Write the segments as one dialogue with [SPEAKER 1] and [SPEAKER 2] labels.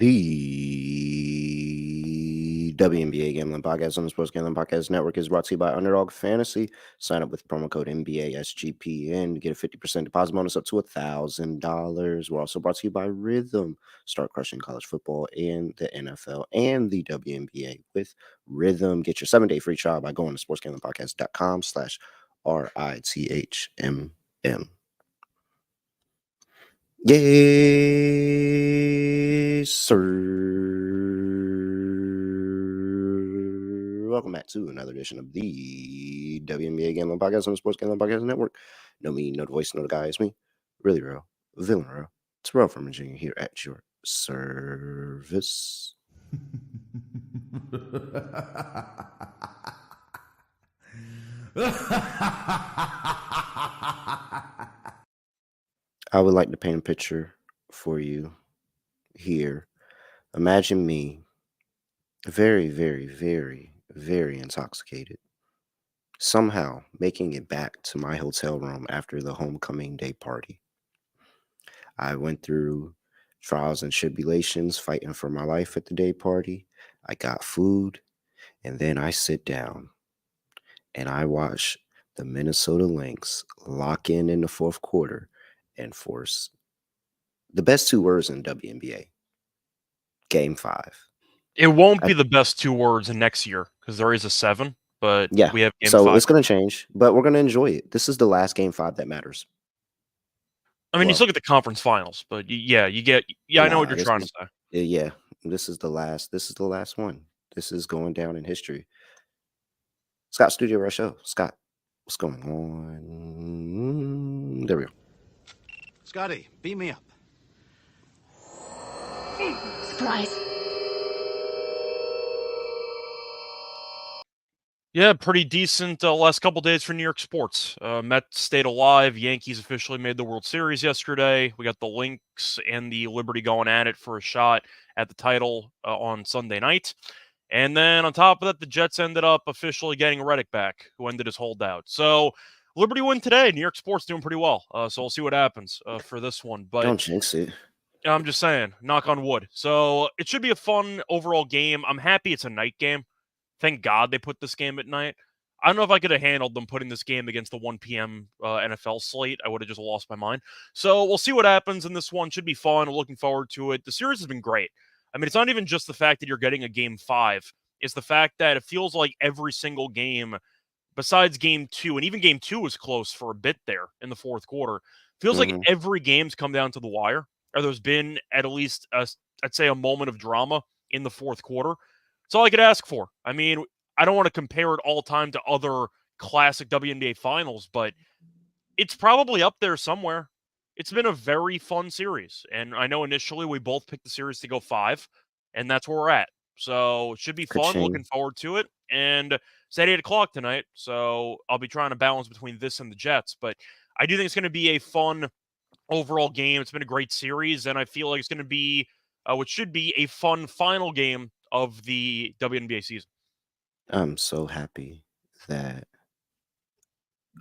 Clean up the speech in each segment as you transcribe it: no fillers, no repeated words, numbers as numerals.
[SPEAKER 1] The WNBA Gambling Podcast on the Sports Gambling Podcast Network is brought to you by Underdog Fantasy. Sign up with promo code NBA SGPN to get a 50% deposit bonus up to $1,000. We're also brought to you by Rhythm. Start crushing college football and the NFL and the WNBA with Rhythm. Get your 7-day free trial by going to sportsgamblingpodcast.com/RITHMM. Yes, sir. Welcome back to another edition of the WNBA Gambling Podcast on the Sports Gambling Podcast Network. No me, no the voice, no the guy. It's me, really real, villain real. Terrell Furman Jr. here at your service. I would like to paint a picture for you here. Imagine me very, very, very, very intoxicated, somehow making it back to my hotel room after the homecoming day party. I went through trials and tribulations fighting for my life at the day party. I got food, and then I sit down and I watch the Minnesota Lynx lock in the fourth quarter and force the best two words in WNBA, Game 5.
[SPEAKER 2] It won't be the best two words in next year because there is a 7, but
[SPEAKER 1] Yeah,
[SPEAKER 2] we have Game
[SPEAKER 1] so
[SPEAKER 2] 5.
[SPEAKER 1] it's going to change, but we're going to enjoy it. This is the last Game 5 that matters.
[SPEAKER 2] I mean, you still get the conference finals, but I know what you're trying to say.
[SPEAKER 1] Yeah, this is the last one. This is going down in history. Scott Studio Rush Show. Scott, what's going on? There we go.
[SPEAKER 3] Scotty, beat me up.
[SPEAKER 4] Surprise.
[SPEAKER 2] Yeah, pretty decent last couple days for New York sports. Mets stayed alive. Yankees officially made the World Series yesterday. We got the Lynx and the Liberty going at it for a shot at the title on Sunday night. And then on top of that, the Jets ended up officially getting Reddick back, who ended his holdout. So Liberty win today. New York sports doing pretty well. So we'll see what happens for this one. But
[SPEAKER 1] don't jinx it.
[SPEAKER 2] I'm just saying, knock on wood. So it should be a fun overall game. I'm happy it's a night game. Thank God they put this game at night. I don't know if I could have handled them putting this game against the 1 p.m. NFL slate. I would have just lost my mind. So we'll see what happens in this one. Should be fun. Looking forward to it. The series has been great. I mean, it's not even just the fact that you're getting a Game 5. It's the fact that it feels like every single game, besides Game 2, and even Game 2 was close for a bit there in the fourth quarter, feels like every game's come down to the wire, or there's been at least, I'd say, a moment of drama in the fourth quarter. That's all I could ask for. I mean, I don't want to compare it all time to other classic WNBA finals, but it's probably up there somewhere. It's been a very fun series. And I know initially we both picked the series to go 5, and that's where we're at. So it should be fun. Looking forward to it. And it's at 8 o'clock tonight, so I'll be trying to balance between this and the Jets. But I do think it's going to be a fun overall game. It's been a great series, and I feel like it's going to be what should be a fun final game of the WNBA season.
[SPEAKER 1] I'm so happy that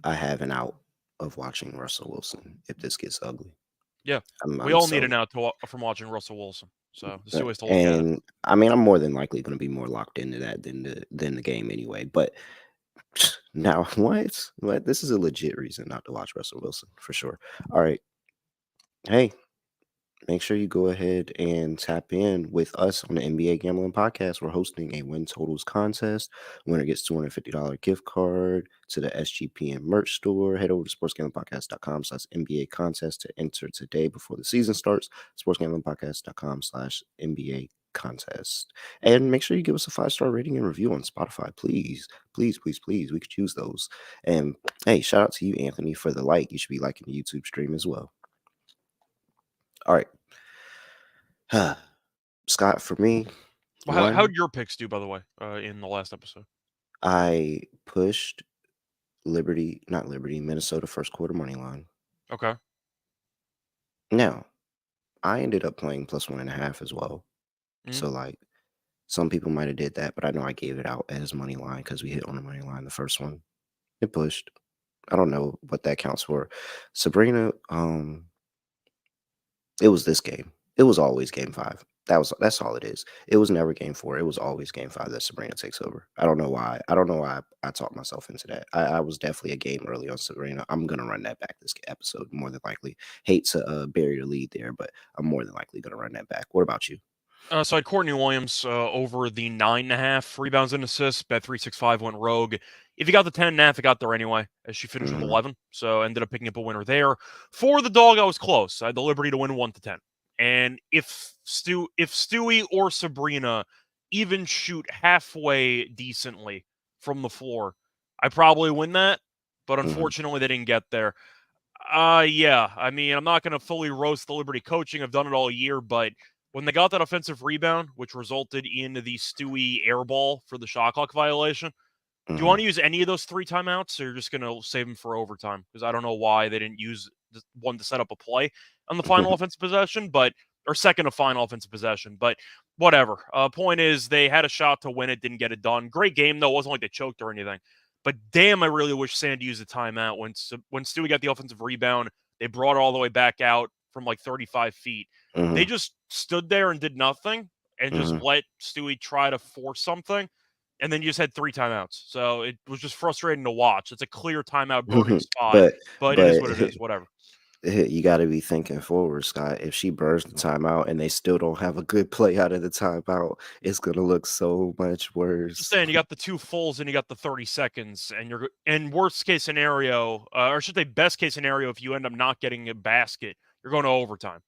[SPEAKER 1] I have an out of watching Russell Wilson if this gets ugly.
[SPEAKER 2] Yeah, we all need an out from watching Russell Wilson. So there's 2 ways to look at it.
[SPEAKER 1] I mean, I'm more than likely going to be more locked into that than the game anyway. But now, what? This is a legit reason not to watch Russell Wilson for sure. All right, hey. Make sure you go ahead and tap in with us on the NBA Gambling Podcast. We're hosting a win totals contest. Winner gets $250 gift card to the SGPN merch store. Head over to sportsgamblingpodcast.com/NBA contest to enter today before the season starts. sportsgamblingpodcast.com/NBA contest. And make sure you give us a 5-star rating and review on Spotify. Please, please, please, please. We could use those. And hey, shout out to you, Anthony, for the like. You should be liking the YouTube stream as well. All right. Scott, for me.
[SPEAKER 2] Well, how'd your picks do, by the way, in the last episode?
[SPEAKER 1] I pushed Minnesota first quarter money line.
[SPEAKER 2] Okay.
[SPEAKER 1] Now, I ended up playing +1.5 as well. So, like, some people might have did that, but I know I gave it out as money line because we hit on the money line the first one. It pushed. I don't know what that counts for. Sabrina, it was this game. It was always Game 5. That's all it is. It was never game 4. It was always game 5 that Sabrina takes over. I don't know why. I talked myself into that. I was definitely a game early on Sabrina. I'm gonna run that back this episode more than likely. Hate to bury the lead there, but I'm more than likely gonna run that back. What about you?
[SPEAKER 2] So I had Courtney Williams over the 9.5 rebounds and assists. Bet365 went rogue. If you got the 10.5, it got there anyway, as she finished with 11. So ended up picking up a winner there. For the dog, I was close. I had the Liberty to win 1-10. And if Stewie or Sabrina even shoot halfway decently from the floor, I probably win that. But unfortunately, they didn't get there. Yeah. I mean, I'm not going to fully roast the Liberty coaching. I've done it all year, but when they got that offensive rebound, which resulted in the Stewie air ball for the shot clock violation, do you want to use any of those 3 timeouts, or you're just going to save them for overtime? Because I don't know why they didn't use one to set up a play on the final offensive possession, or second to final offensive possession. But whatever. Point is, they had a shot to win it, didn't get it done. Great game, though. It wasn't like they choked or anything. But damn, I really wish Sandy used a timeout. When Stewie got the offensive rebound, they brought it all the way back out from like 35 feet. They just stood there and did nothing and just let Stewie try to force something. And then you just had 3 timeouts. So it was just frustrating to watch. It's a clear timeout burning spot, but it is what it is. Whatever.
[SPEAKER 1] You got to be thinking forward, Scott. If she burns the timeout and they still don't have a good play out of the timeout, it's gonna look so much worse.
[SPEAKER 2] Just saying, you got the 2 fulls and you got the 30 seconds, and you're in worst case scenario, or should say best case scenario, if you end up not getting a basket, you're going to overtime.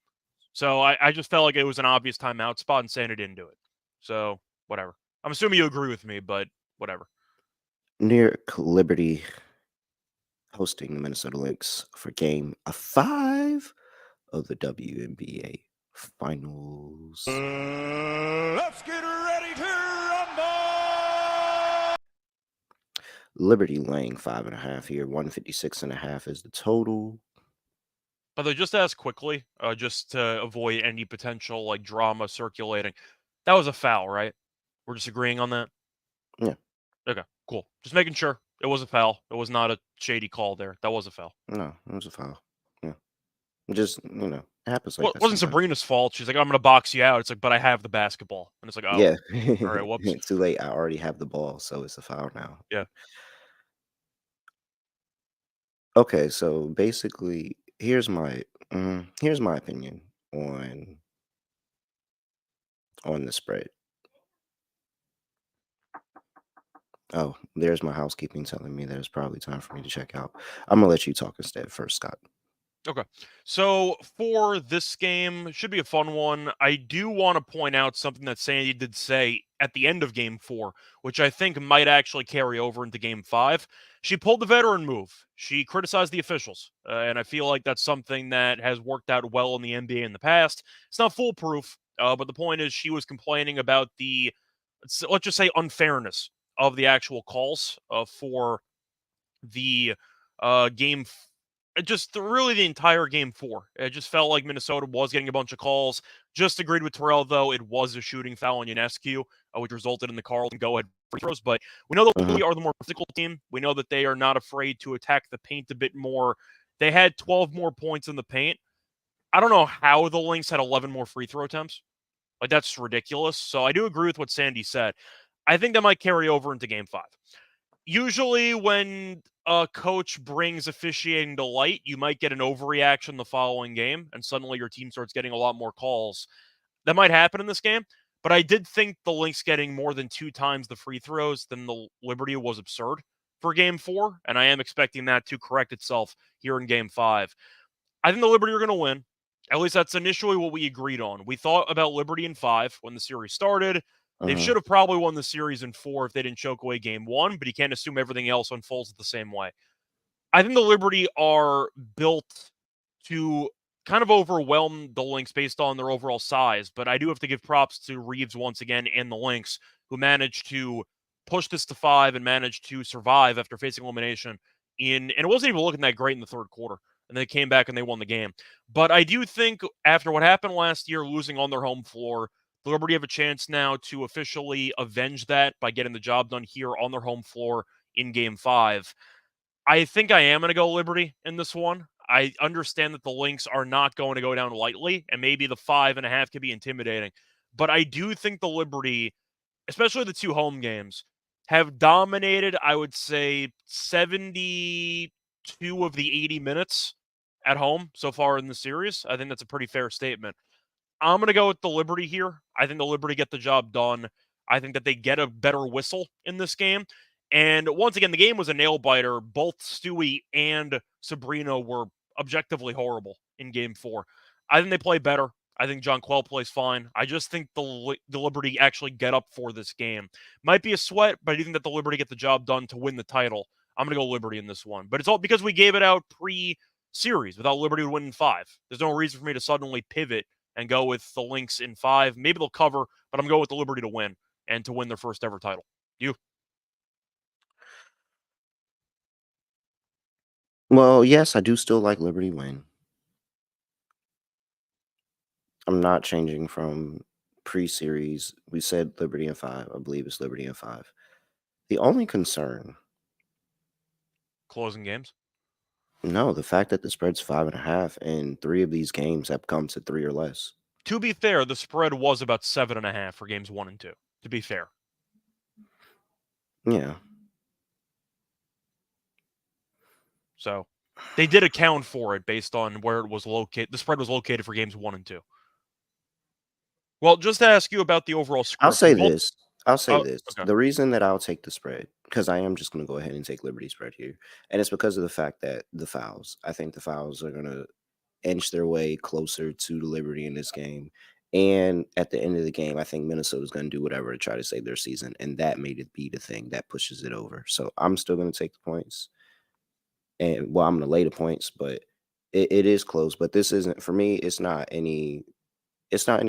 [SPEAKER 2] So I just felt like it was an obvious timeout spot, and Santa didn't do it. So whatever. I'm assuming you agree with me, but whatever.
[SPEAKER 1] New York Liberty hosting the Minnesota Lynx for game 5 of the WNBA Finals.
[SPEAKER 3] Let's get ready to rumble!
[SPEAKER 1] Liberty laying 5.5 here. 156.5 is the total.
[SPEAKER 2] By the way, just to ask quickly, just to avoid any potential like drama circulating, that was a foul, right? We're just agreeing on that?
[SPEAKER 1] Yeah.
[SPEAKER 2] Okay, cool. Just making sure. It was a foul. It was not a shady call there. That was a foul.
[SPEAKER 1] No, it was a foul. Yeah. Just, it happens like
[SPEAKER 2] Well,
[SPEAKER 1] that
[SPEAKER 2] it wasn't
[SPEAKER 1] sometimes.
[SPEAKER 2] Sabrina's fault. She's like, I'm going to box you out. It's like, but I have the basketball. And it's like, oh,
[SPEAKER 1] Yeah.
[SPEAKER 2] all right, whoops.
[SPEAKER 1] Too late. I already have the ball, so it's a foul now.
[SPEAKER 2] Yeah.
[SPEAKER 1] Okay, so basically, here's my opinion on the spread. Oh, there's my housekeeping telling me that it's probably time for me to check out. I'm gonna let you talk instead first, Scott.
[SPEAKER 2] Okay. So for this game, should be a fun one. I do want to point out something that Sandy did say at the end of game 4, which I think might actually carry over into game 5. She pulled the veteran move. She criticized the officials. And I feel like that's something that has worked out well in the NBA in the past. It's not foolproof, but the point is she was complaining about the, let's just say, unfairness of the actual calls for the game just really the entire game 4. It just felt like Minnesota was getting a bunch of calls. Just agreed with Terrell, though. It was a shooting foul on Ionescu, which resulted in the Carlton go-ahead free throws. But we know that we are the more physical team. We know that they are not afraid to attack the paint a bit more. They had 12 more points in the paint. I don't know how the Lynx had 11 more free throw attempts. Like, that's ridiculous. So I do agree with what Sandy said. I think that might carry over into game 5. Usually when a coach brings officiating to light, you might get an overreaction the following game, and suddenly your team starts getting a lot more calls. That might happen in this game, but I did think the Lynx getting more than 2 times the free throws than the Liberty was absurd for game 4, and I am expecting that to correct itself here in game 5. I think the Liberty are going to win. At least that's initially what we agreed on. We thought about Liberty in 5 when the series started. They should have probably won the series in 4 if they didn't choke away game 1, but you can't assume everything else unfolds the same way. I think the Liberty are built to kind of overwhelm the Lynx based on their overall size, but I do have to give props to Reeves once again and the Lynx, who managed to push this to 5 and managed to survive after facing elimination and it wasn't even looking that great in the third quarter. And they came back and they won the game. But I do think after what happened last year, losing on their home floor, the Liberty have a chance now to officially avenge that by getting the job done here on their home floor in game 5. I think I am going to go Liberty in this one. I understand that the Lynx are not going to go down lightly, and maybe the 5.5 could be intimidating. but I do think the Liberty, especially the 2 home games, have dominated, I would say, 72 of the 80 minutes at home so far in the series. I think that's a pretty fair statement. I'm going to go with the Liberty here. I think the Liberty get the job done. I think that they get a better whistle in this game. And once again, the game was a nail biter. Both Stewie and Sabrina were objectively horrible in game 4. I think they play better. I think John Quell plays fine. I just think the Liberty actually get up for this game. Might be a sweat, but I do think that the Liberty get the job done to win the title. I'm going to go Liberty in this one. But it's all because we gave it out pre-series without Liberty would win in 5. There's no reason for me to suddenly pivot and go with the Lynx in 5. Maybe they'll cover, but I'm going with the Liberty to win and to win their first ever title. You?
[SPEAKER 1] Well, yes, I do still like Liberty win. I'm not changing from pre-series. We said Liberty in 5. I believe it's Liberty in 5. The only concern,
[SPEAKER 2] Closing games?
[SPEAKER 1] no, the fact that the spread's 5.5 and 3 of these games have come to 3 or less.
[SPEAKER 2] To be fair, the spread was about 7.5 for games 1 and 2. To be fair.
[SPEAKER 1] Yeah.
[SPEAKER 2] So they did account for it based on where it was located. The spread was located for games 1 and 2. Well, just to ask you about the overall script.
[SPEAKER 1] I'll say this.
[SPEAKER 2] Okay.
[SPEAKER 1] The reason that I'll take the spread, because I am just going to go ahead and take Liberty spread here, and it's because of the fact that the fouls. I think the fouls are going to inch their way closer to the Liberty in this game. And at the end of the game, I think Minnesota's going to do whatever to try to save their season, and that made it be the thing that pushes it over. So I'm still going to take the points. And, well, I'm going to lay the points, but it is close. But this isn't, for me, it's not any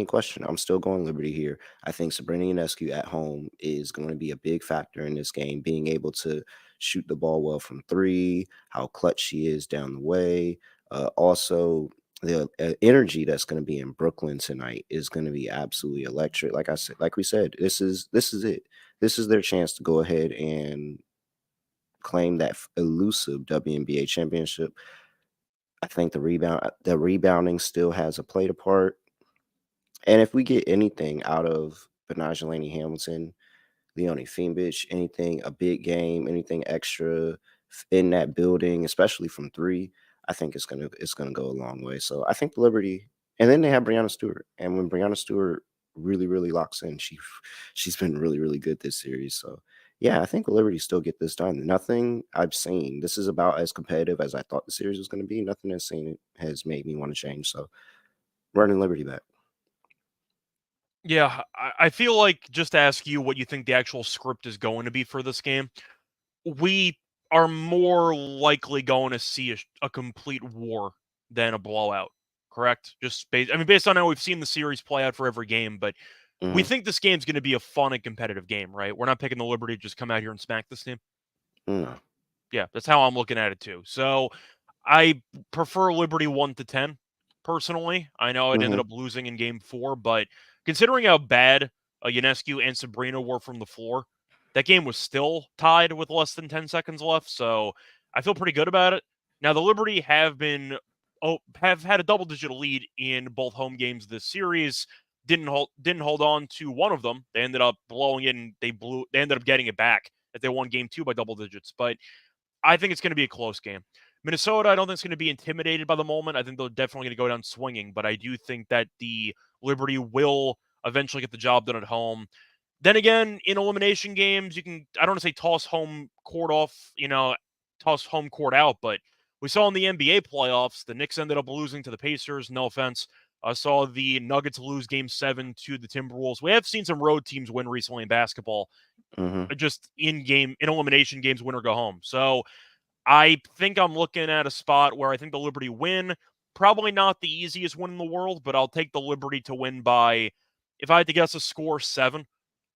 [SPEAKER 1] question. I'm still going Liberty here. I think Sabrina Ionescu at home is going to be a big factor in this game, being able to shoot the ball well from 3, how clutch she is down the way. Also, the energy that's going to be in Brooklyn tonight is going to be absolutely electric. Like we said, this is it. This is their chance to go ahead and claim that elusive WNBA championship. I think the rebounding still has a play to part. And if we get anything out of Benajelani Hamilton, Leonie Fimbich, anything, a big game, anything extra in that building, especially from 3, I think it's gonna go a long way. So I think the Liberty, and then they have Breanna Stewart. And when Breanna Stewart really, really locks in, she's been really, really good this series. So yeah, I think the Liberty still get this done. Nothing I've seen. This is about as competitive as I thought the series was going to be. Nothing I've seen has made me want to change. So running Liberty back.
[SPEAKER 2] Yeah, I feel like, just to ask you what you think the actual script is going to be for this game, we are more likely going to see a complete war than a blowout, correct? Just based on how we've seen the series play out for every game, but we think this game's going to be a fun and competitive game, right? We're not picking the Liberty to just come out here and smack this team.
[SPEAKER 1] No.
[SPEAKER 2] Yeah, that's how I'm looking at it too. So I prefer Liberty 1-10 personally. I know it ended up losing in game 4, but considering how bad Ionescu and Sabrina were from the floor, that game was still tied with less than 10 seconds left. So I feel pretty good about it. Now the Liberty have had a double-digit lead in both home games this series. Didn't hold on to one of them. They ended up blowing it, and they ended up getting it back if they won game 2 by double digits. But I think it's going to be a close game. Minnesota, I don't think it's going to be intimidated by the moment. I think they're definitely going to go down swinging, but I do think that the Liberty will eventually get the job done at home. Then again, in elimination games, I don't want to say toss home court out, but we saw in the NBA playoffs, the Knicks ended up losing to the Pacers. No offense. I saw the Nuggets lose game 7 to the Timberwolves. We have seen some road teams win recently in basketball. Just in elimination games, win or go home. So I think I'm looking at a spot where I think the Liberty win. Probably not the easiest win in the world, but I'll take the Liberty to win by, if I had to guess a score, 7.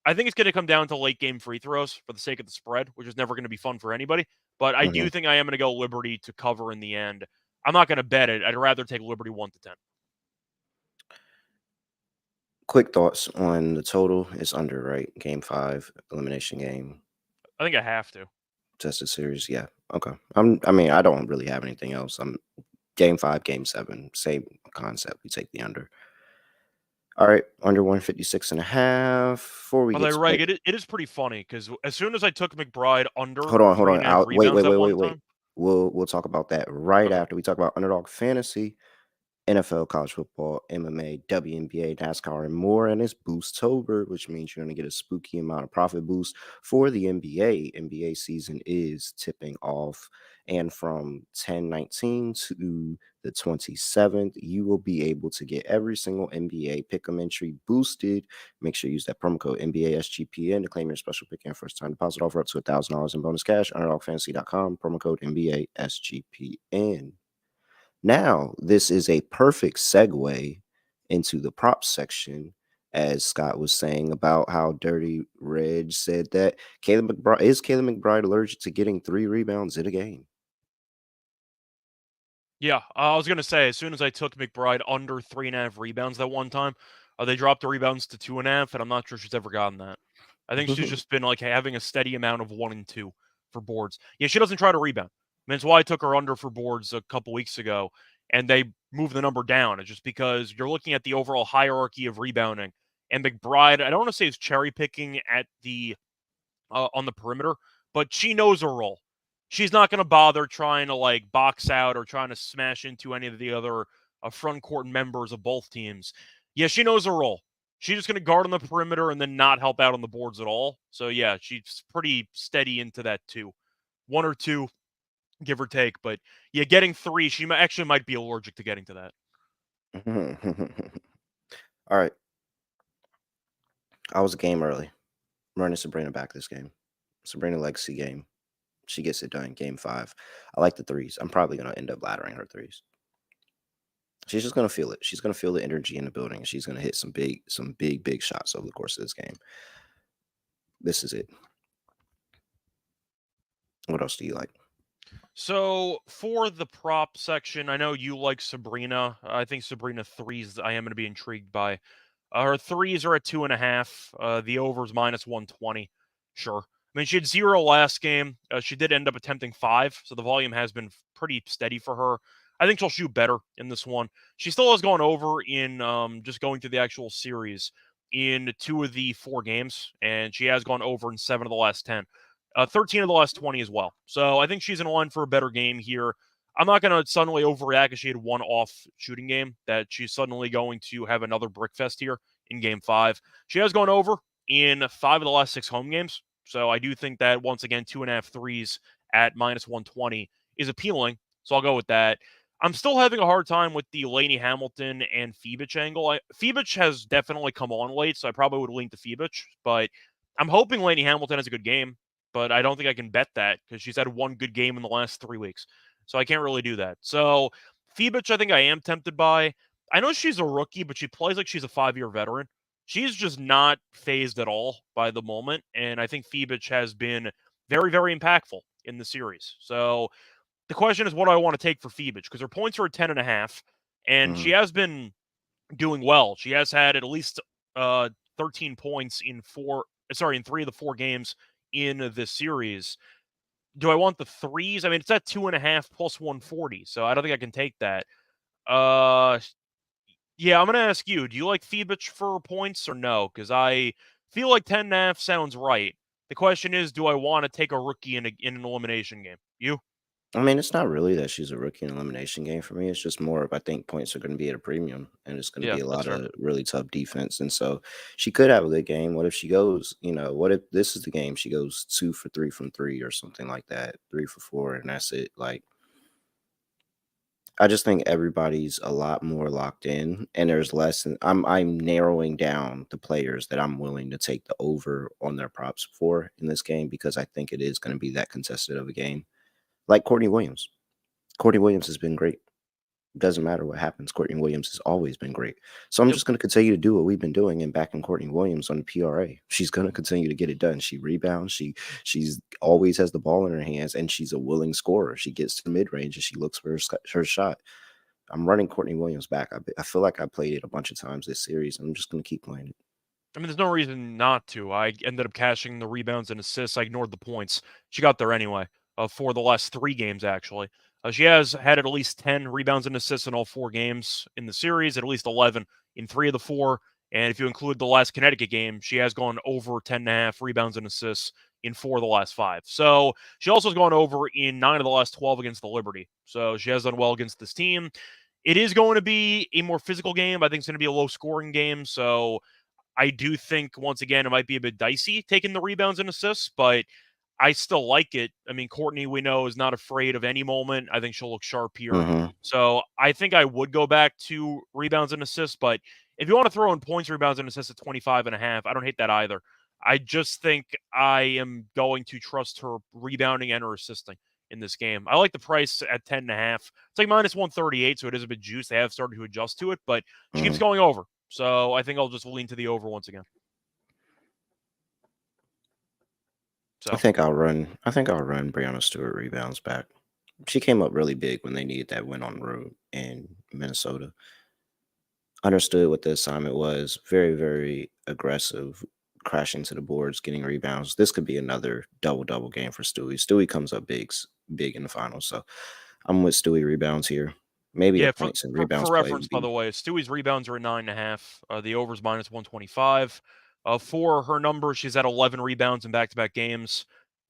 [SPEAKER 2] I think it's going to come down to late game free throws for the sake of the spread, which is never going to be fun for anybody. But I do think I am going to go Liberty to cover in the end. I'm not going to bet it. I'd rather take Liberty 1-10.
[SPEAKER 1] Quick thoughts on the total. It's under, right? Game 5, elimination game.
[SPEAKER 2] I think I have to.
[SPEAKER 1] Just a series, yeah. Okay. I don't really have anything else. Game 5, game 7, same concept. We take the under. All right, under 156.5. Before we
[SPEAKER 2] By the
[SPEAKER 1] get
[SPEAKER 2] way,
[SPEAKER 1] to
[SPEAKER 2] Reg,
[SPEAKER 1] pick,
[SPEAKER 2] it is pretty funny because as soon as I took McBride under
[SPEAKER 1] hold on, hold on.
[SPEAKER 2] 3.5
[SPEAKER 1] Wait,
[SPEAKER 2] rebounds
[SPEAKER 1] wait,
[SPEAKER 2] that
[SPEAKER 1] wait,
[SPEAKER 2] one
[SPEAKER 1] wait, wait.
[SPEAKER 2] time.
[SPEAKER 1] We'll talk about that right
[SPEAKER 2] Okay.
[SPEAKER 1] after we talk about Underdog Fantasy, NFL, college football, MMA, WNBA, NASCAR, and more. And it's Boosttober, which means you're going to get a spooky amount of profit boost for the NBA. NBA season is tipping off. And from 10/19 to the 27th, you will be able to get every single NBA pick'em entry boosted. Make sure you use that promo code NBA SGPN to claim your special pick and first time deposit offer up to $1,000 in bonus cash. UnderddogFantasy.com, promo code NBA SGPN. Now, this is a perfect segue into the props section, as Scott was saying about how Dirty Reg said that Caleb McBride allergic to getting 3 rebounds in a game?
[SPEAKER 2] Yeah, I was gonna say as soon as I took McBride under 3.5 rebounds that one time, they dropped the rebounds to 2.5, and I'm not sure she's ever gotten that. I think she's just been like having a steady amount of 1 and 2 for boards. Yeah, she doesn't try to rebound. I mean, it's why I took her under for boards a couple weeks ago, and they moved the number down. It's just because you're looking at the overall hierarchy of rebounding, and McBride, I don't want to say is cherry picking at the on the perimeter, but she knows her role. She's not going to bother trying to like box out or trying to smash into any of the other front court members of both teams. Yeah, she knows her role. She's just going to guard on the perimeter and then not help out on the boards at all. So yeah, she's pretty steady into that too. 1 or 2, give or take. But yeah, getting 3, she actually might be allergic to getting to that.
[SPEAKER 1] All right. I was a game early. I'm running Sabrina back this game. Sabrina legacy game. She gets it done. Game 5. I like the threes. I'm probably going to end up laddering her threes. She's just going to feel it. She's going to feel the energy in the building. And she's going to hit some big shots over the course of this game. This is it. What else do you like?
[SPEAKER 2] So for the prop section, I know you like Sabrina. I think Sabrina threes I am going to be intrigued by. Her threes are at 2.5. The over's minus 120. Sure. I mean, she had 0 last game. She did end up attempting 5, so the volume has been pretty steady for her. I think she'll shoot better in this one. She still has gone over in just going through the actual series in 2 of the 4 games, and she has gone over in 7 of the last 10. 13 of the last 20 as well. So I think she's in line for a better game here. I'm not going to suddenly overreact because she had 1 off shooting game that she's suddenly going to have another brick fest here in game 5. She has gone over in 5 of the last 6 home games. So I do think that once again, 2.5 threes at minus 120 is appealing. So I'll go with that. I'm still having a hard time with the Lainey Hamilton and Fibich angle. Fibich has definitely come on late, so I probably would lean to Fibich, but I'm hoping Lainey Hamilton has a good game, but I don't think I can bet that because she's had 1 good game in the last 3 weeks. So I can't really do that. So Fibich, I think I am tempted by. I know she's a rookie, but she plays like she's a 5-year veteran. She's just not phased at all by the moment, and I think Fibich has been very, very impactful in the series. So the question is, what do I want to take for Fibich? Because her points are at 10.5, and she has been doing well. She has had at least 13 points in 3 of the 4 games in this series. Do I want the threes? I mean, it's at 2.5 plus 140, so I don't think I can take that. Yeah, I'm gonna ask you. Do you like Fibich for points or no? Because I feel like 10.5 sounds right. The question is, do I want to take a rookie in an elimination game? You?
[SPEAKER 1] I mean, it's not really that she's a rookie in elimination game for me. It's just more of I think points are going to be at a premium, and it's going to
[SPEAKER 2] Yeah,
[SPEAKER 1] be a
[SPEAKER 2] that's
[SPEAKER 1] lot
[SPEAKER 2] fair.
[SPEAKER 1] of really tough defense. And so she could have a good game. What if she goes? What if this is the game she goes 2 for 3 from 3 or something like that, 3 for 4, and that's it. Like, I just think everybody's a lot more locked in, and there's less. I'm narrowing down the players that I'm willing to take the over on their props for in this game because I think it is going to be that contested of a game. Like Courtney Williams. Courtney Williams has been great. Doesn't matter what happens. Courtney Williams has always been great. So I'm
[SPEAKER 2] Yep.
[SPEAKER 1] just going to continue to do what we've been doing and backing Courtney Williams on the PRA. She's going to continue to get it done. She rebounds. She's always has the ball in her hands, and she's a willing scorer. She gets to mid range and she looks for her shot. I'm running Courtney Williams back. I feel like I played it a bunch of times this series. I'm just going to keep playing it.
[SPEAKER 2] I mean, there's no reason not to. I ended up cashing the rebounds and assists. I ignored the points. She got there anyway for the last 3 games, actually. She has had at least 10 rebounds and assists in all 4 games in the series, at least 11 in 3 of the 4. And if you include the last Connecticut game, she has gone over 10.5 rebounds and assists in 4 of the last 5. So she also has gone over in 9 of the last 12 against the Liberty. So she has done well against this team. It is going to be a more physical game. I think it's going to be a low-scoring game. So I do think, once again, it might be a bit dicey taking the rebounds and assists, but I still like it. I mean, Courtney, we know, is not afraid of any moment. I think she'll look sharp here.
[SPEAKER 1] Mm-hmm.
[SPEAKER 2] So I think I would go back to rebounds and assists, but if you want to throw in points, rebounds, and assists at 25.5, I don't hate that either. I just think I am going to trust her rebounding and her assisting in this game. I like the price at 10.5. It's like minus 138, so it is a bit juiced. They have started to adjust to it, but she keeps going over. So I think I'll just lean to the over once again. So
[SPEAKER 1] I think I'll run Breonna Stewart rebounds back. She came up really big when they needed that win on the road in Minnesota. Understood what the assignment was. Very, very aggressive, crashing to the boards, getting rebounds. This could be another double-double game for Stewie. Stewie comes up big in the finals. So I'm with Stewie rebounds here. Maybe a points and rebounds
[SPEAKER 2] for
[SPEAKER 1] play
[SPEAKER 2] reference,
[SPEAKER 1] would
[SPEAKER 2] by
[SPEAKER 1] be.
[SPEAKER 2] the way, Stewie's rebounds are at 9.5. The over's minus 125. For her number, she's at 11 rebounds in back-to-back games.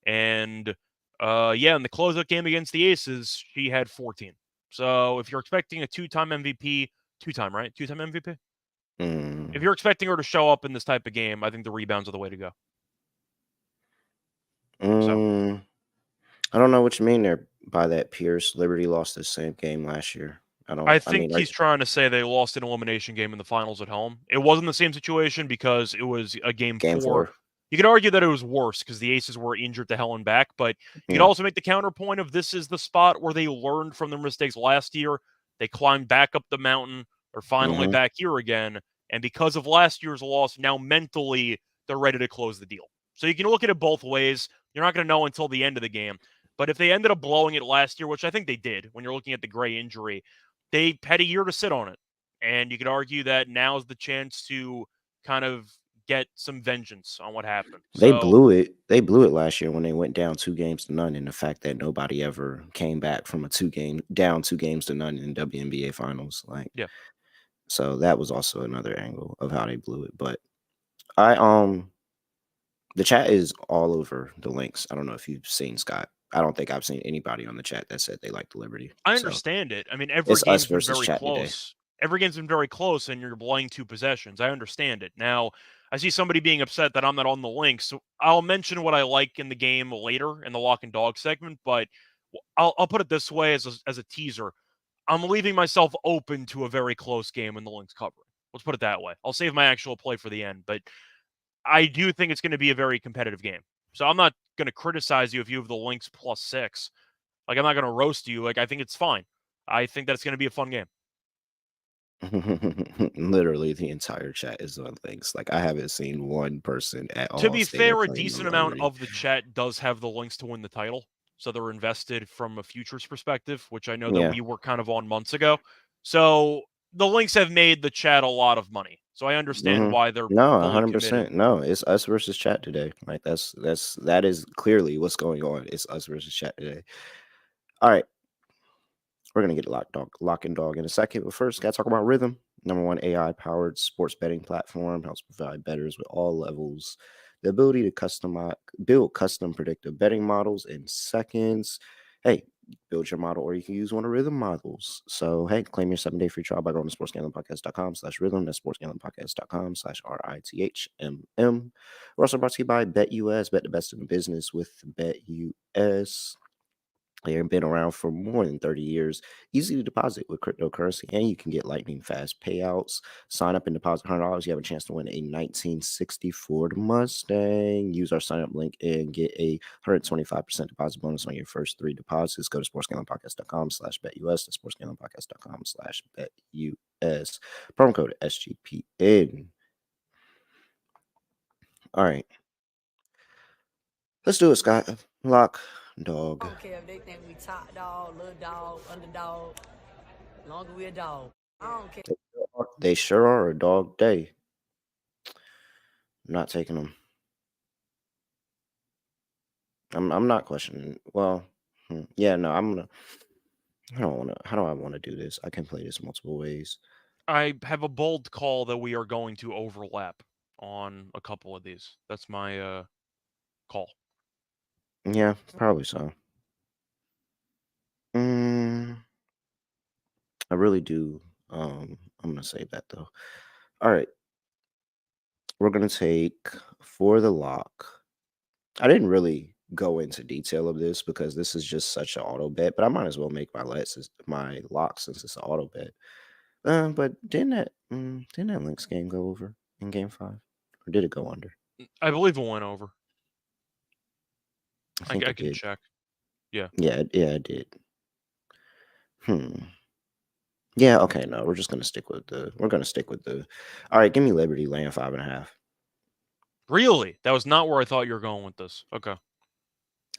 [SPEAKER 2] And in the closeout game against the Aces, she had 14. So if you're expecting a two-time MVP, two-time MVP? If you're expecting her to show up in this type of game, I think the rebounds are the way to go.
[SPEAKER 1] I don't know what you mean there by that, Pierce. Liberty lost the same game last year.
[SPEAKER 2] I think he's trying to say they lost an elimination game in the finals at home. It wasn't the same situation because it was a game 4. You could argue that it was worse because the Aces were injured to hell and back, but you could also make the counterpoint of this is the spot where they learned from their mistakes last year. They climbed back up the mountain. They're finally back here again. And because of last year's loss, now mentally they're ready to close the deal. So you can look at it both ways. You're not going to know until the end of the game. But if they ended up blowing it last year, which I think they did when you're looking at the Gray injury, they had a year to sit on it. And you could argue that now's the chance to kind of get some vengeance on what happened.
[SPEAKER 1] They blew it. They blew it last year when they went down 2-0, and the fact that nobody ever came back from a 2-0 in WNBA Finals. So that was also another angle of how they blew it. But the chat is all over the Lynx. I don't know if you've seen, Scott. I don't think I've seen anybody on the chat that said they like the Liberty.
[SPEAKER 2] I understand it. I mean, every game's been very close. Every game's been very close, and you're blowing 2 possessions. I understand it. Now, I see somebody being upset that I'm not on the Lynx, so I'll mention what I like in the game later in the lock and dog segment, but I'll put it this way as a teaser. I'm leaving myself open to a very close game in the Lynx covering. Let's put it that way. I'll save my actual play for the end, but I do think it's going to be a very competitive game. So I'm not going to criticize you if you have the Lynx +6. I'm not going to roast you. I think it's fine. I think that's going to be a fun game.
[SPEAKER 1] Literally, the entire chat is on Lynx. I haven't seen one person at all.
[SPEAKER 2] To be fair, a decent amount of the chat does have the Lynx to win the title. So they're invested from a futures perspective, which I know that we were kind of on months ago. So the Lynx have made the chat a lot of money. So I understand why they're
[SPEAKER 1] 100%. No, it's us versus chat today. That is clearly what's going on. It's us versus chat today. All right. We're going to get lock and dog in a second. But first, got to talk about Rhythm. #1 AI-powered sports betting platform. Helps provide bettors with all levels the ability to build custom predictive betting models in seconds. Hey, build your model, or you can use one of Rhythm models. So, hey, claim your 7-day free trial by going to sportsgamblingpodcast.com/rhythm. That's sportsgamblingpodcast.com/RITHMM. We're also brought to you by BetUS. Bet the best in the business with BetUS. They've been around for more than 30 years. Easy to deposit with cryptocurrency, and you can get lightning fast payouts. Sign up and deposit $100. You have a chance to win a 1960 Ford Mustang. Use our sign up link and get a 125% deposit bonus on your first 3 deposits. Go to sportsgamblingpodcast.com/BetUS. That's sportsgamblingpodcast.com/BetUS. Promo code SGPN. All right. Let's do it, Scott. Lock, dog.
[SPEAKER 4] I don't care if they think we top dog, little dog, underdog. As long as we a dog. I don't care.
[SPEAKER 1] They sure are a dog day. I'm not taking them. I'm not questioning. Well, yeah, no, I'm gonna. How do I want to do this? I can play this multiple ways.
[SPEAKER 2] I have a bold call that we are going to overlap on a couple of these. That's my call.
[SPEAKER 1] Yeah, probably so. I really do. I'm gonna save that though. All right, we're gonna take for the lock. I didn't really go into detail of this because this is just such an auto bet, but I might as well make my lock since it's an auto bet. But didn't that Lynx game go over in game 5? Or did it go under?
[SPEAKER 2] I believe it went over.
[SPEAKER 1] I
[SPEAKER 2] I
[SPEAKER 1] think it
[SPEAKER 2] can
[SPEAKER 1] did.
[SPEAKER 2] check. Yeah.
[SPEAKER 1] Yeah, it did. Yeah, okay, no, we're gonna stick with the all right, give me Liberty laying 5.5.
[SPEAKER 2] Really? That was not where I thought you were going with this. Okay.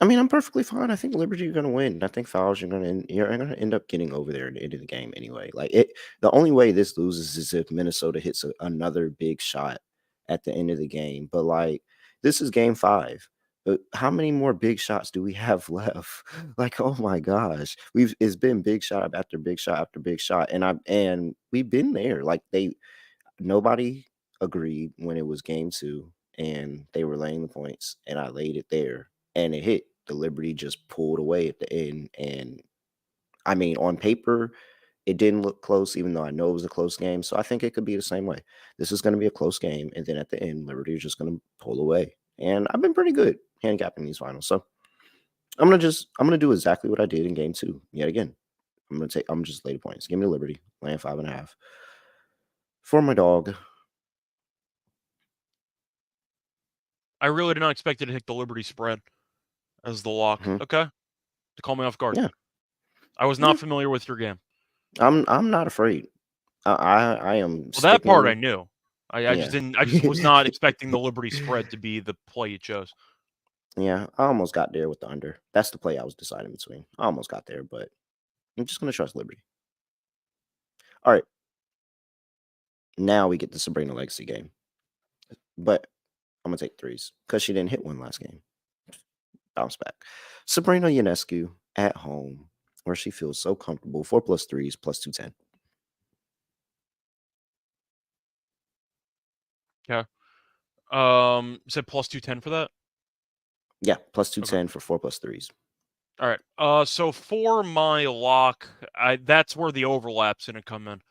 [SPEAKER 1] I mean, I'm perfectly fine. I think Liberty are gonna win. I think Fowles you're gonna end up getting over there at the end of the game anyway. The only way this loses is if Minnesota hits another big shot at the end of the game. But like this is game 5. But how many more big shots do we have left? Like, oh my gosh. It's been big shot after big shot after big shot. And we've been there. Like nobody agreed when it was game 2 and they were laying the points and I laid it there and it hit. The Liberty just pulled away at the end. And I mean, on paper, it didn't look close, even though I know it was a close game. So I think it could be the same way. This is going to be a close game. And then at the end, Liberty is just going to pull away. And I've been pretty good handicapping these finals. So I'm gonna do exactly what I did in game 2 yet again. I'm just lay the points. Give me Liberty, laying 5.5. For my dog.
[SPEAKER 2] I really did not expect it to hit the Liberty spread as the lock.
[SPEAKER 1] Mhm.
[SPEAKER 2] Okay. To call me off guard.
[SPEAKER 1] Yeah.
[SPEAKER 2] I was not familiar with your game.
[SPEAKER 1] I'm not afraid. I am
[SPEAKER 2] Well, that part I
[SPEAKER 1] sticking.
[SPEAKER 2] knew. I
[SPEAKER 1] Yeah.
[SPEAKER 2] just didn't. I just was not expecting the Liberty spread to be the play you chose.
[SPEAKER 1] Yeah, I almost got there with the under. That's the play I was deciding between. I almost got there, but I'm just gonna trust Liberty. All right. Now we get the Sabrina Legacy game. But I'm gonna take threes because she didn't hit one last game. Bounce back. Sabrina Ionescu at home, where she feels so comfortable. 4 plus threes plus 210.
[SPEAKER 2] Yeah. Said plus 210 for that.
[SPEAKER 1] Yeah, plus
[SPEAKER 2] Okay.
[SPEAKER 1] 210 for 4 plus threes.
[SPEAKER 2] All right. So for my lock, that's where the overlap's gonna come in.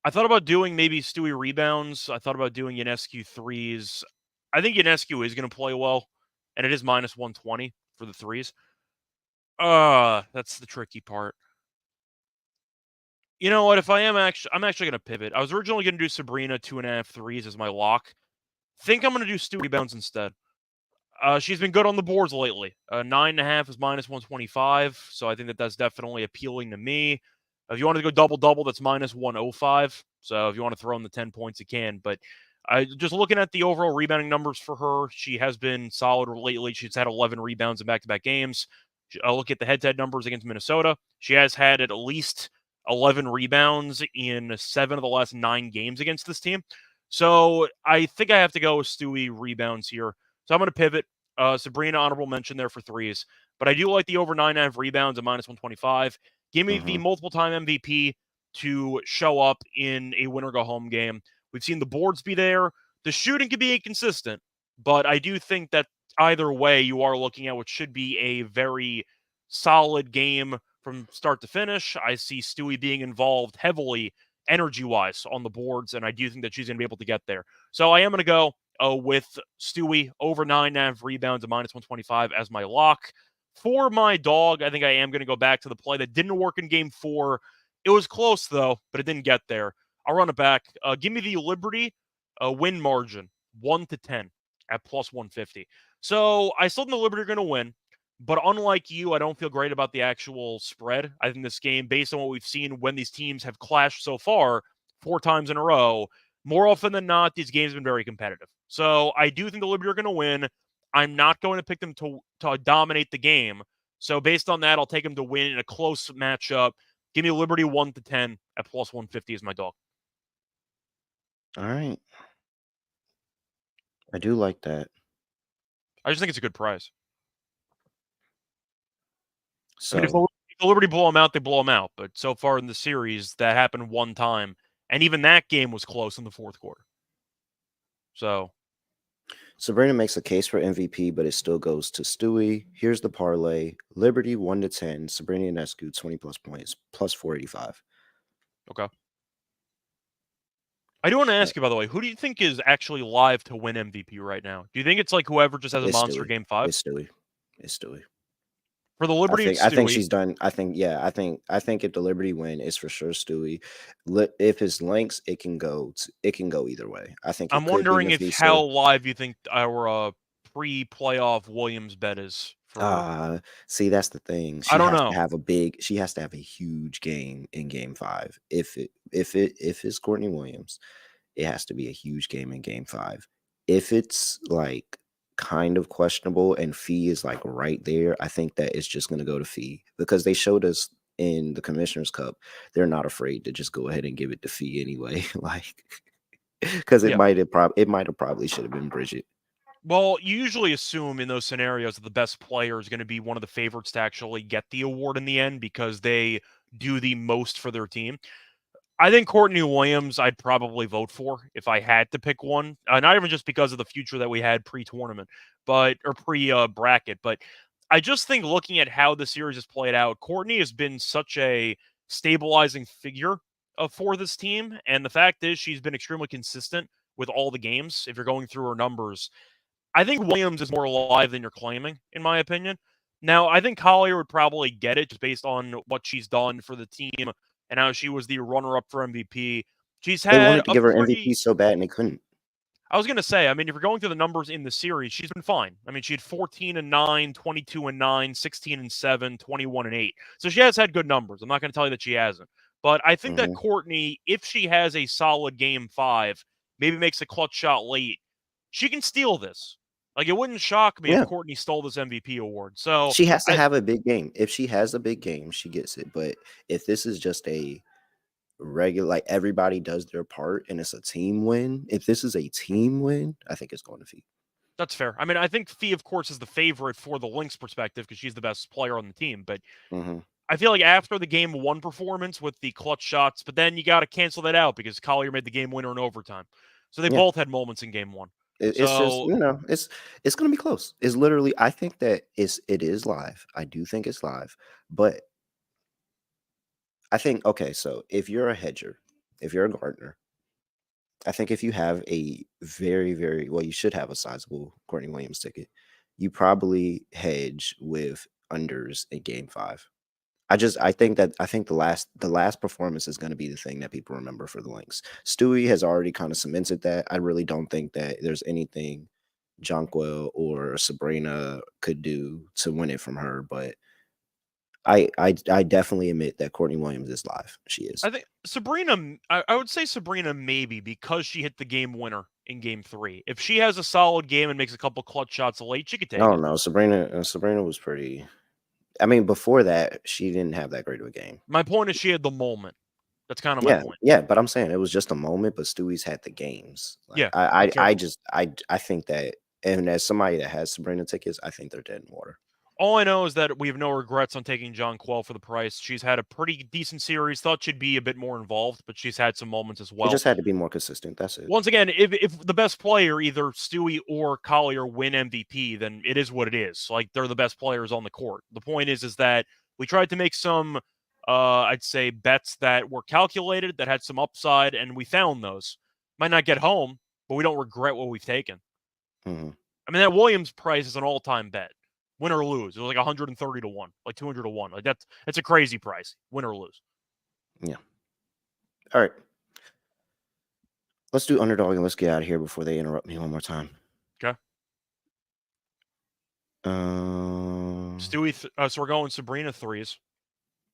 [SPEAKER 2] I thought about doing maybe Stewie rebounds. I thought about doing Ionescu threes. I think Ionescu is gonna play well, and it is minus 120 for the threes. That's the tricky part. You know what? If I'm actually gonna pivot. I was originally gonna do Sabrina 2.5 threes as my lock. Think I'm gonna do Stewie rebounds instead. She's been good on the boards lately. 9.5 is minus 125, so I think that's definitely appealing to me. If you want to go double, that's minus 105. So if you want to throw in the 10 points, you can. But just looking at the overall rebounding numbers for her, she has been solid lately. She's had 11 rebounds in back-to-back games. Look at the head-to-head numbers against Minnesota. She has had at least 11 rebounds in 7 of the last 9 games against this team. So I think I have to go with Stewie rebounds here. So I'm going to pivot. Sabrina, honorable mention there for threes. But I do like the over 9.5 rebounds at minus 125. Give me the multiple time MVP to show up in a winner go home game. We've seen the boards be there. The shooting can be inconsistent, but I do think that either way, you are looking at what should be a very solid game from start to finish. I see Stewie being involved heavily energy-wise on the boards, and I do think that she's going to be able to get there. So I am going to go with Stewie over 9.5 rebounds at minus 125 as my lock. For my dog, I think I am going to go back to the play that didn't work in game 4. It was close, though, but it didn't get there. I'll run it back. Give me the Liberty win margin, 1 to 10 at plus 150. So I still think the Liberty are going to win, but unlike you, I don't feel great about the actual spread. I think this game, based on what we've seen when these teams have clashed so far, 4 times in a row, more often than not, these games have been very competitive. So I do think the Liberty are going to win. I'm not going to pick them to dominate the game. So based on that, I'll take them to win in a close matchup. Give me Liberty 1 to 10 at plus 150 as my dog.
[SPEAKER 1] All right. I do like that.
[SPEAKER 2] I just think it's a good price.
[SPEAKER 1] So
[SPEAKER 2] I mean, if the Liberty blow them out, they blow them out. But so far in the series, that happened one time, And even that game was close in the fourth quarter. So
[SPEAKER 1] Sabrina makes a case for MVP, but it still goes to Stewie. Here's the parlay: Liberty 1-10, Sabrina Ionescu 20+ points, plus 485.
[SPEAKER 2] okay. I do want to ask you, by the way, who do you think is actually live to win MVP right now? Do you think it's like whoever just has a
[SPEAKER 1] It's
[SPEAKER 2] monster
[SPEAKER 1] Stewie.
[SPEAKER 2] game 5?
[SPEAKER 1] It's Stewie. It's Stewie.
[SPEAKER 2] For the Liberty, it's
[SPEAKER 1] I think
[SPEAKER 2] Stewie.
[SPEAKER 1] she's done. I think if the Liberty win, it's for sure Stewie. If it's Lynx, it can go either way. I think
[SPEAKER 2] I'm
[SPEAKER 1] it could be
[SPEAKER 2] wondering if how
[SPEAKER 1] Nafisa.
[SPEAKER 2] live you think our pre-playoff Williams bet is for.
[SPEAKER 1] See, that's the thing.
[SPEAKER 2] I
[SPEAKER 1] She
[SPEAKER 2] don't
[SPEAKER 1] has
[SPEAKER 2] know.
[SPEAKER 1] to have she has to have a huge game in game 5. If it's Courtney Williams, it has to be a huge game in game 5. If it's like kind of questionable and Fee is like right there, I think that it's just going to go to Fee, because they showed us in the Commissioner's Cup they're not afraid to just go ahead and give it to Fee anyway. Like, because it
[SPEAKER 2] Yeah.
[SPEAKER 1] might have probably should have been Bridget.
[SPEAKER 2] Well, you usually assume in those scenarios that the best player is going to be one of the favorites to actually get the award in the end because they do the most for their team. I think Courtney Williams I'd probably vote for if I had to pick one. Not even just because of the future that we had pre-tournament, or pre-bracket, but I just think looking at how the series has played out, Courtney has been such a stabilizing figure for this team, and the fact is she's been extremely consistent with all the games. If you're going through her numbers, I think Williams is more alive than you're claiming, in my opinion. Now, I think Collier would probably get it just based on what she's done for the team and how she was the runner-up for MVP. She's
[SPEAKER 1] They
[SPEAKER 2] had
[SPEAKER 1] wanted to
[SPEAKER 2] a
[SPEAKER 1] give her
[SPEAKER 2] pretty...
[SPEAKER 1] MVP so bad and they couldn't.
[SPEAKER 2] I was going to say, I mean, if you're going through the numbers in the series, she's been fine. I mean, she had 14-9, 22-9, 16-7, 21-8. So she has had good numbers. I'm not going to tell you that she hasn't. But I think that Courtney, if she has a solid game 5, maybe makes a clutch shot late, she can steal this. Like, it wouldn't shock me if Courtney stole this MVP award. So
[SPEAKER 1] She has to have a big game. If she has a big game, she gets it. But if this is just a regular, like everybody does their part and it's a team win, if this is a team win, I think it's going to Fee.
[SPEAKER 2] That's fair. I mean, I think Fee, of course, is the favorite for the Lynx perspective because she's the best player on the team. But I feel like after the game 1 performance with the clutch shots, but then you got to cancel that out because Collier made the game winner in overtime. So they both had moments in game 1.
[SPEAKER 1] It's just, it's going to be close. It's literally, I think that it is live. I do think it's live, but I think, okay, so if you're a hedger, if you're a gardener, I think if you have a very, very, well, you should have a sizable Courtney Williams ticket. You probably hedge with unders in game 5. I think the last performance is going to be the thing that people remember for the Lynx. Stewie has already kind of cemented that. I really don't think that there's anything Jonquil or Sabrina could do to win it from her, but I definitely admit that Courtney Williams is live. She is.
[SPEAKER 2] I think Sabrina, I would say Sabrina maybe because she hit the game winner in game 3. If she has a solid game and makes a couple clutch shots late, she could take it.
[SPEAKER 1] Oh no, Sabrina was pretty. I mean, before that, she didn't have that great of a game.
[SPEAKER 2] My point is she had the moment. That's kind of my point.
[SPEAKER 1] Yeah, but I'm saying it was just a moment, but Stewie's had the games. Like,
[SPEAKER 2] Yeah.
[SPEAKER 1] I think that, and as somebody that has Sabrina tickets, I think they're dead in water.
[SPEAKER 2] All I know is that we have no regrets on taking Jonquil for the price. She's had a pretty decent series. Thought she'd be a bit more involved, but she's had some moments as well.
[SPEAKER 1] It just had to be more consistent. That's it.
[SPEAKER 2] Once again, if the best player, either Stewie or Collier, win MVP, then it is what it is. Like, they're the best players on the court. The point is that we tried to make some, I'd say, bets that were calculated, that had some upside, and we found those. Might not get home, but we don't regret what we've taken. I mean, that Williams price is an all-time bet. Win or lose. It was like 130 to 1, like 200 to 1. Like that's a crazy price. Win or lose.
[SPEAKER 1] Yeah. All right. Let's do underdog and let's get out of here before they interrupt me one more time.
[SPEAKER 2] Okay. Stewie, so we're going Sabrina 3s.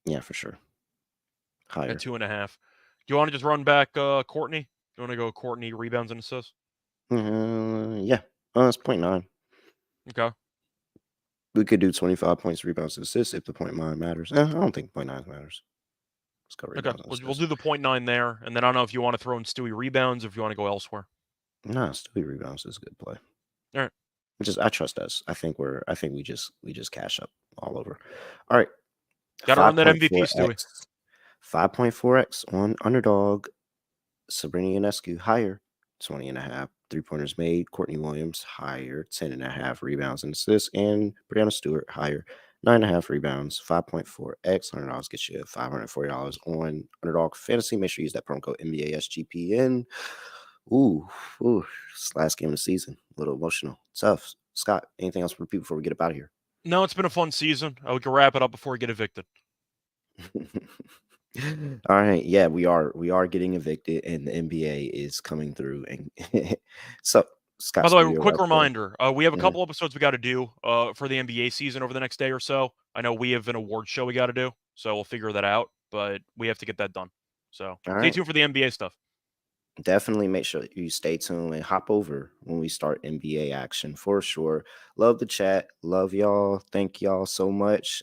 [SPEAKER 1] Yeah, for sure. Higher.
[SPEAKER 2] At 2.5. Do you want to just run back Courtney? Do you want to go Courtney rebounds and assists?
[SPEAKER 1] Yeah. It's 0.9.
[SPEAKER 2] Okay.
[SPEAKER 1] We could do 25 points, rebounds, and assists if the 0.9 matters. I don't think 0.9 matters. Let's go rebounds.
[SPEAKER 2] Okay, we'll do the 0.9 there, and then I don't know if you want to throw in Stewie rebounds or if you want to go elsewhere.
[SPEAKER 1] Nah, Stewie rebounds is a good play.
[SPEAKER 2] All right.
[SPEAKER 1] I trust us. I think we just cash up all over. All right.
[SPEAKER 2] Got to run that MVP, Stewie.
[SPEAKER 1] 5.4x on underdog. Sabrina Ionescu, higher, 20.5 3-pointers made. Courtney Williams, higher, 10.5 rebounds and assists. And Brianna Stewart, higher, 9.5 rebounds, 5.4x. $100 gets you $540 on Underdog Fantasy. Make sure you use that promo code NBA SGPN. Ooh, it's last game of the season. A little emotional. Tough. Scott, anything else for people before we get up out of here?
[SPEAKER 2] No, it's been a fun season. We can wrap it up before we get evicted.
[SPEAKER 1] All right, yeah, we are getting evicted, and the NBA is coming through. And so, Scott,
[SPEAKER 2] By the way,
[SPEAKER 1] Studio
[SPEAKER 2] quick
[SPEAKER 1] Outro.
[SPEAKER 2] reminder: we have a
[SPEAKER 1] Mhm.
[SPEAKER 2] couple episodes we got to do for the NBA season over the next day or so. I know we have an award show we got to do, so we'll figure that out. But we have to get that done. So
[SPEAKER 1] All
[SPEAKER 2] stay
[SPEAKER 1] right.
[SPEAKER 2] tuned for the NBA stuff.
[SPEAKER 1] Definitely make sure that you stay tuned and hop over when we start NBA action for sure. Love the chat. Love y'all. Thank y'all so much.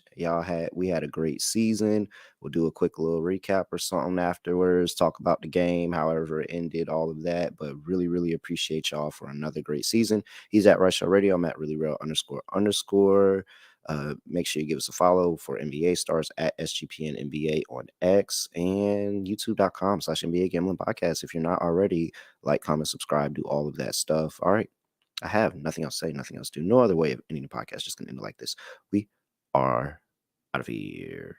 [SPEAKER 1] We had a great season. We'll do a quick little recap or something afterwards, talk about the game, however it ended, all of that. But really, really appreciate y'all for another great season. He's at Reichel Radio. I'm at reallyreal__. Make sure you give us a follow for NBA stars at SGPN NBA on X and youtube.com/NBA Gambling Podcast. If you're not already, like, comment, subscribe, do all of that stuff. All right. I have nothing else to say, nothing else to do. No other way of ending the podcast. Just going to end it like this. We are out of here.